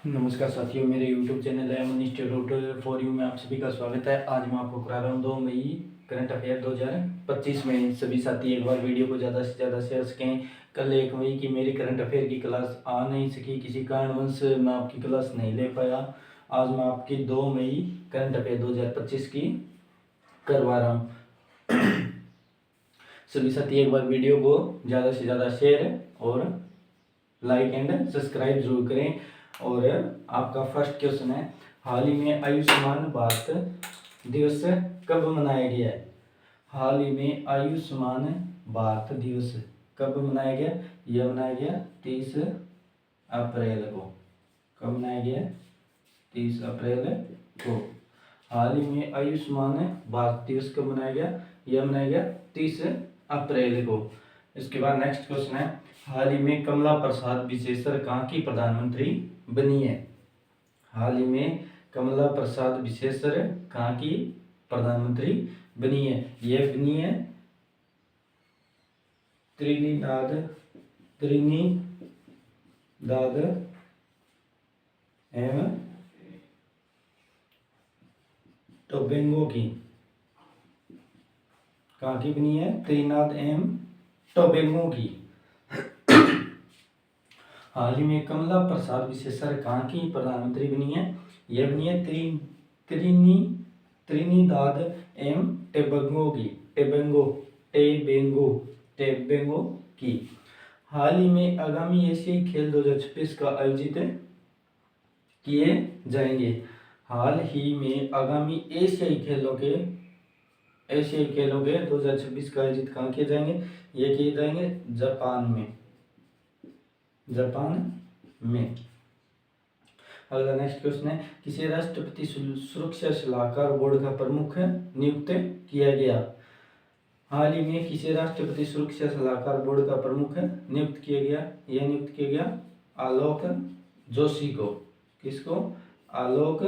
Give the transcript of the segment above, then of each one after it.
नमस्कार साथियों, मेरे YouTube चैनल है मनीष ट्यूटोरियल फॉर यू में आप सभी का स्वागत है। आज मैं आपको करा रहा हूँ 2 मई करंट अफेयर 2025 में। सभी साथी एक बार वीडियो को ज़्यादा से ज़्यादा शेयर सकें। कल 1 मई की मेरी करंट अफेयर की क्लास आ नहीं सकी, किसी कारणवश मैं आपकी क्लास नहीं ले पाया। आज मैं आपकी 2 मई करंट अफेयर 2025 की करवा रहा हूँ। सभी साथी एक बार वीडियो को ज़्यादा से ज़्यादा शेयर और लाइक एंड सब्सक्राइब जरूर करें। और आपका फर्स्ट क्वेश्चन है, हाल ही में आयुष्मान भारत दिवस कब मनाया गया है? हाल ही में आयुष्मान भारत दिवस कब मनाया गया? यह मनाया गया 30 अप्रैल को। कब मनाया गया? 30 अप्रैल को। हाल ही में आयुष्मान भारत दिवस कब मनाया गया? यह मनाया गया 30 अप्रैल को। इसके बाद नेक्स्ट क्वेश्चन है, हाल ही में कमला प्रसाद विशेषर कहाँ की प्रधानमंत्री बनी है? हाल ही में कमला प्रसाद विशेषर कहाँ की प्रधानमंत्री बनी है? यह बनी है त्रिनिदाद एवं टोबैगो की। कहाँ की बनी है? त्रिनिदाद एवं टोबैगो की। हाल ही में कमला प्रसाद विशेषर कहाँ की प्रधानमंत्री बनी है? यह बनी है त्रिनिदाद एवं टोबैगो की। हाल ही में आगामी एशियाई खेल 2026 का आयोजित किए जाएंगे। हाल ही में आगामी एशियाई खेलों के 2026 का आयोजित कहाँ किए जाएंगे? ये किए जाएंगे जापान में। अगला नेक्स्ट क्वेश्चन है, किसे राष्ट्रपति सुरक्षा सलाहकार बोर्ड का प्रमुख नियुक्त किया गया? हाल ही में किसे राष्ट्रपति सुरक्षा सलाहकार बोर्ड का प्रमुख नियुक्त किया गया? यह नियुक्त किया गया आलोक जोशी को। किसको? आलोक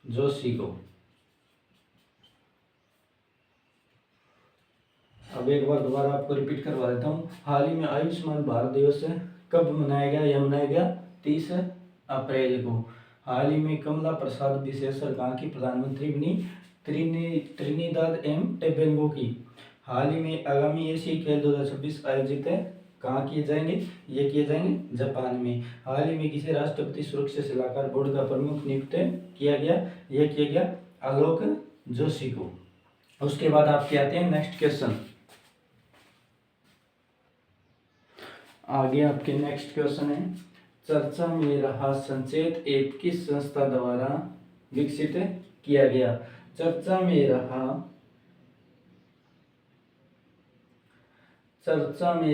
जोशी को। अब एक बार दोबारा आपको रिपीट करवा देता हूँ। हाल ही में आयुष्मान भारत दिवस कब मनाया गया? यह मनाया गया 30 अप्रैल को। हाल ही में कमला प्रसाद विशेषर कहाँ की प्रधानमंत्री बनी? त्रिनिदाद एवं टोबैगो की। हाल ही में आगामी एशियाई खेल 2026 आयोजित कहाँ किए जाएंगे? ये किए जाएंगे जापान में। हाल ही में किसे राष्ट्रपति सुरक्षा सलाहकार बोर्ड का प्रमुख नियुक्त किया गया? यह किया गया आलोक जोशी को। उसके बाद आपके आते हैं नेक्स्ट क्वेश्चन। आगे आपके नेक्स्ट क्वेश्चन है, चर्चा में रहा संचेत ऐप किस संस्था द्वारा विकसित किया गया? चर्चा में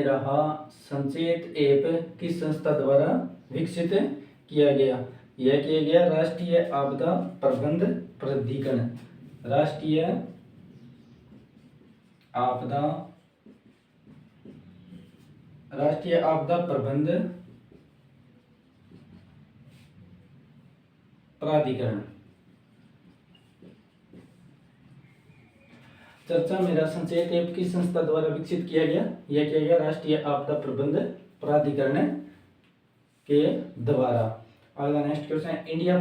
रहा संचेत ऐप किस संस्था द्वारा विकसित किया गया? यह किया गया राष्ट्रीय आपदा प्रबंध प्राधिकरण। राष्ट्रीय आपदा प्रबंध प्राधिकरण। चर्चा मेरा संचेत ऐप किस संस्था द्वारा विकसित किया गया? यह किया गया राष्ट्रीय आपदा प्रबंध प्राधिकरण के द्वारा। अगला नेक्स्ट क्वेश्चन है, इंडिया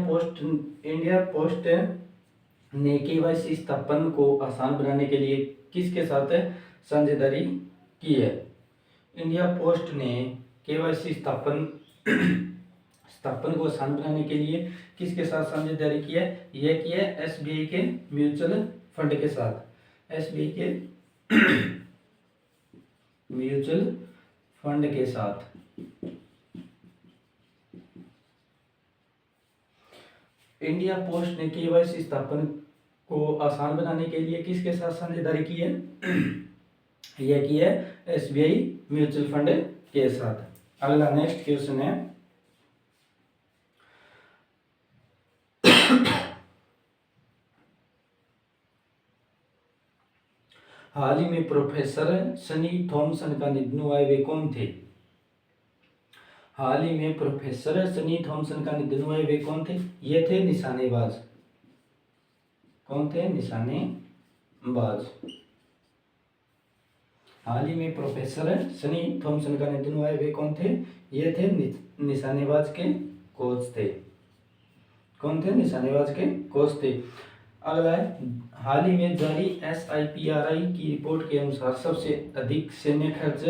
पोस्ट ने केवाईसी स्थापन को आसान बनाने के लिए किसके साथ साझेदारी की है? इंडिया पोस्ट ने केवाईसी स्थापन को आसान बनाने के लिए किसके साथ साझेदारी की है? यह की है एसबीआई के म्यूचुअल फंड के साथ। एसबीआई के म्यूचुअल फंड के साथ। इंडिया पोस्ट ने केवाईसी स्थापन को आसान बनाने के लिए किसके साथ साझेदारी की है? यह की है एसबीआई म्यूचुअल फंड के साथ। अगला नेक्स्ट क्वेश्चन है, हाल ही में प्रोफेसर सनी थॉमसन का निधन हुआ है, वे कौन थे? हाल ही में प्रोफेसर सनी थॉमसन का निधन हुआ है, वे कौन थे? ये थे निशानेबाज। कौन थे? निशानेबाज। हाल ही में प्रोफेसर सनी थॉमसन का निधन हुआ है, वे कौन थे? ये थे निशानेबाज के कोच थे। कौन थे? निशानेबाज के कोच थे। अगला है, हाल ही में जारी SIPRI की रिपोर्ट के अनुसार सबसे अधिक सैन्य खर्च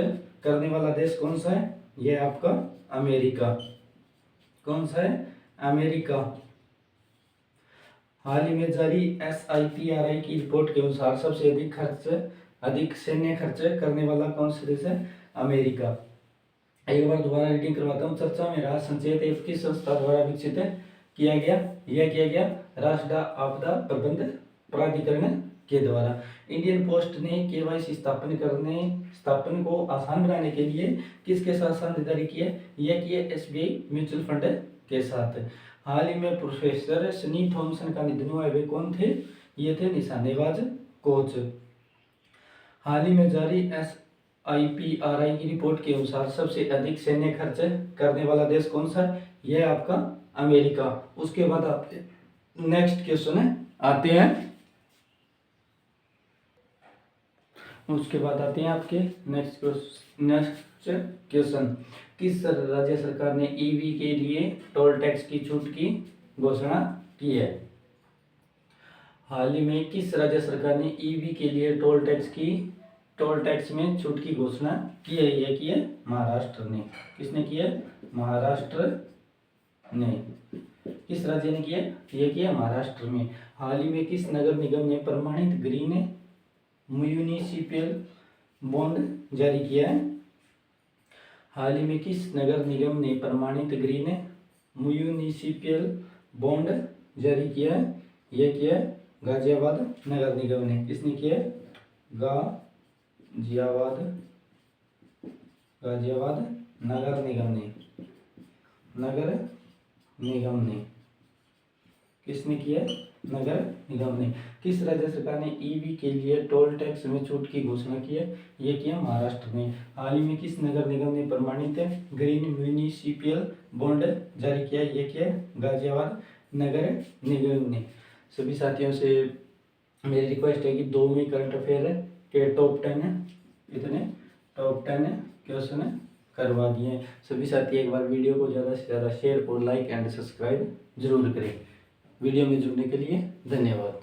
करने वाला देश कौन सा है? यह आपका अमेरिका। कौन सा है? अमेरिका। हाल ही में जारी SIPRI की रिपोर्ट के अनुसार सबसे अधिक सैन्य खर्च करने वाला कौन सा देश है? अमेरिका। एक बार दोबारा रीडिंग करवाता हूँ। चर्चा में रहा संचेत ऐप किस संस्था द्वारा विकसित किया गया? यह किया गया राष्ट्रीय आपदा प्रबंधन प्राधिकरण के द्वारा। इंडियन पोस्ट ने KYC स्थापन को आसान बनाने के लिए किसके साथ साझेदारी की है? यह की है SBI म्यूचुअल फंड के साथ। हाल ही में प्रोफेसर सनी थॉमसन का निधन हुआ। वे कौन थे? ये थे निशानेबाज कोच। हाल ही में जारी SIPRI की रिपोर्ट के अनुसार सबसे अधिक सैन्य खर्च करने वाला देश कौन सा है? यह आपका अमेरिका। उसके बाद आपके नेक्स्ट क्वेश्चन आते हैं। उसके बाद आते हैं आपके नेक्स्ट क्वेश्चन। किस राज्य सरकार ने EV के लिए टोल टैक्स की छूट की घोषणा की है? हाल ही में किस राज्य सरकार ने EV के लिए टोल टैक्स में छूट की घोषणा की है? यह की है महाराष्ट्र ने। किसने की है? महाराष्ट्र ने। किस राज्य ने किया? यह किया महाराष्ट्र में। हाल ही में किस नगर निगम ने प्रमाणित ग्रीन म्यूनिसिपल बॉन्ड जारी किया है? हाल ही में किस नगर निगम ने प्रमाणित ग्रीन म्यूनिसिपल बॉन्ड जारी किया है? यह किया है गाजियाबाद नगर निगम ने। किसने किया है? गाजियाबाद नगर निगम ने। किसने किया? नगर निगम ने। किस राज्य सरकार ने EV के लिए टोल टैक्स में छूट की घोषणा की है? यह किया महाराष्ट्र ने। हाल ही में किस नगर निगम ने प्रमाणित ग्रीन म्यूनिसिपल बॉन्ड जारी किया? यह किया गाजियाबाद नगर निगम ने। सभी साथियों से मेरी रिक्वेस्ट है कि 2वीं करंट अफेयर के टॉप 10 क्वेश्चन करवा दिए। सभी साथी एक बार वीडियो को ज़्यादा से ज़्यादा शेयर और लाइक एंड सब्सक्राइब जरूर करें। वीडियो में जुड़ने के लिए धन्यवाद।